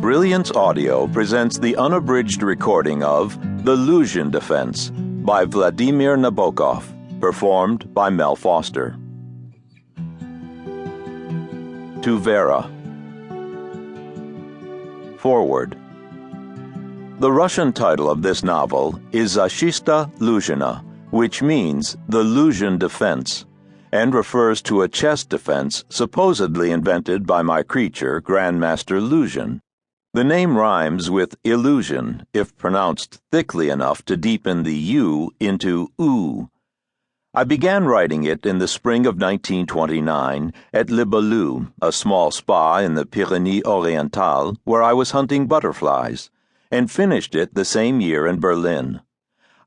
Brilliance Audio presents the unabridged recording of The Luzhin Defense by Vladimir Nabokov, performed by Mel Foster. To Vera. Forward. The Russian title of this novel is Защита Luzhina, which means the Luzhin Defense, and refers to a chess defense supposedly invented by my creature, Grandmaster Luzhin. The name rhymes with illusion if pronounced thickly enough to deepen the U into oo. I began writing it in the spring of 1929 at Le Balou, a small spa in the Pyrénées-Orientales, where I was hunting butterflies, and finished it the same year in Berlin.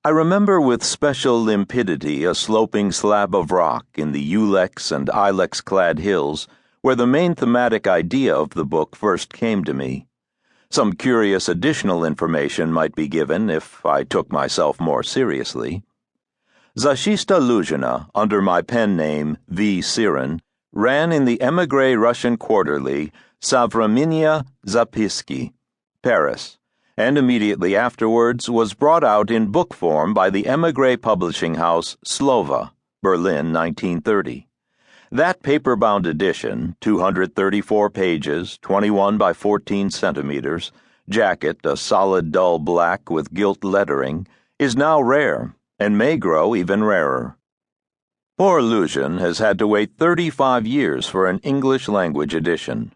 I remember with special limpidity a sloping slab of rock in the Ulex and Ilex-clad hills where the main thematic idea of the book first came to me. Some curious additional information might be given if I took myself more seriously. Защита Luzhina, under my pen name V. Sirin, ran in the émigré Russian quarterly Savremenные Zapiski, Paris, and immediately afterwards was brought out in book form by the émigré publishing house Slova, Berlin, 1930. That paper-bound edition, 234 pages, 21 by 14 centimeters, jacket a solid dull black with gilt lettering, is now rare and may grow even rarer. Poor Luzhin has had to wait 35 years for an English-language edition.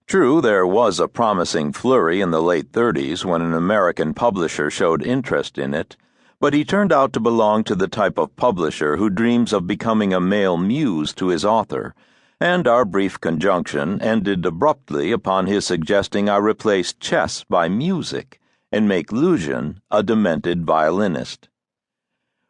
True, there was a promising flurry in the late 30s when an American publisher showed interest in it, but he turned out to belong to the type of publisher who dreams of becoming a male muse to his author, and our brief conjunction ended abruptly upon his suggesting I replace chess by music and make Luzhin a demented violinist.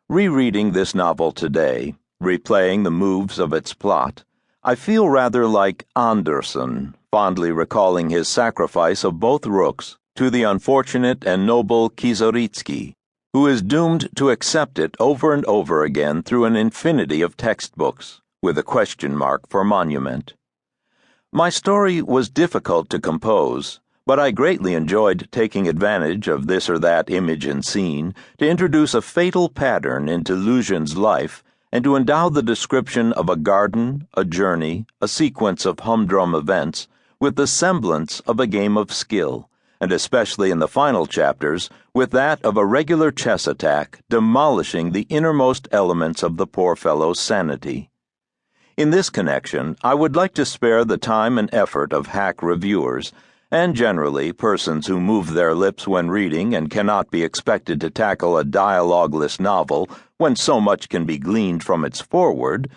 Rereading this novel today, replaying the moves of its plot, I feel rather like Andersen, fondly recalling his sacrifice of both rooks to the unfortunate and noble Kieseritzky, who is doomed to accept it over and over again through an infinity of textbooks, with a question mark for monument. My story was difficult to compose, but I greatly enjoyed taking advantage of this or that image and scene to introduce a fatal pattern into Luzhin's life and to endow the description of a garden, a journey, a sequence of humdrum events with the semblance of a game of skill, and especially in the final chapters, with that of a regular chess attack demolishing the innermost elements of the poor fellow's sanity. In this connection, I would like to spare the time and effort of hack reviewers, and generally persons who move their lips when reading and cannot be expected to tackle a dialogueless novel when so much can be gleaned from its foreword,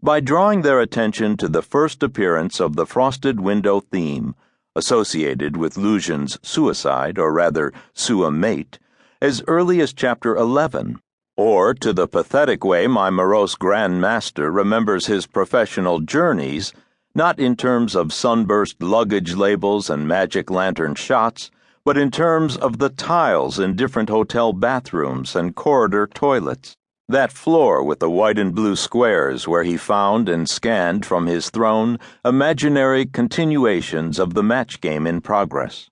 by drawing their attention to the first appearance of the frosted window theme, associated with Luzhin's suicide, or rather sua-mate, as early as chapter 11, or to the pathetic way my morose grandmaster remembers his professional journeys, not in terms of sunburst luggage labels and magic lantern shots, but in terms of the tiles in different hotel bathrooms and corridor toilets, that floor with the white and blue squares where he found and scanned from his throne imaginary continuations of the match game in progress,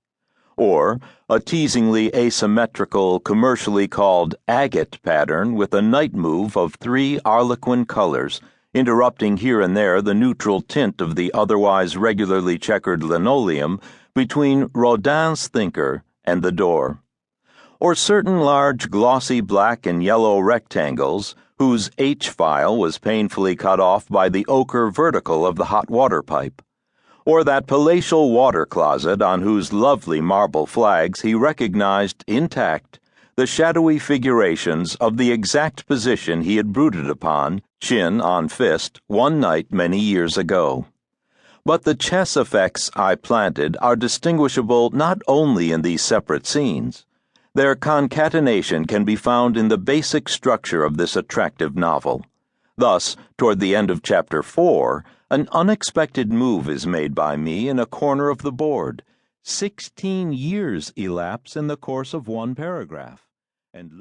or a teasingly asymmetrical, commercially called agate pattern with a night move of 3 harlequin colors, interrupting here and there the neutral tint of the otherwise regularly checkered linoleum between Rodin's Thinker and the door, or certain large glossy black and yellow rectangles whose H-file was painfully cut off by the ochre vertical of the hot water pipe, or that palatial water closet on whose lovely marble flags he recognized intact the shadowy figurations of the exact position he had brooded upon, chin on fist, one night many years ago. But the chess effects I planted are distinguishable not only in these separate scenes. Their concatenation can be found in the basic structure of this attractive novel. Thus, toward the end of chapter 4, an unexpected move is made by me in a corner of the board. 16 years elapse in the course of one paragraph, and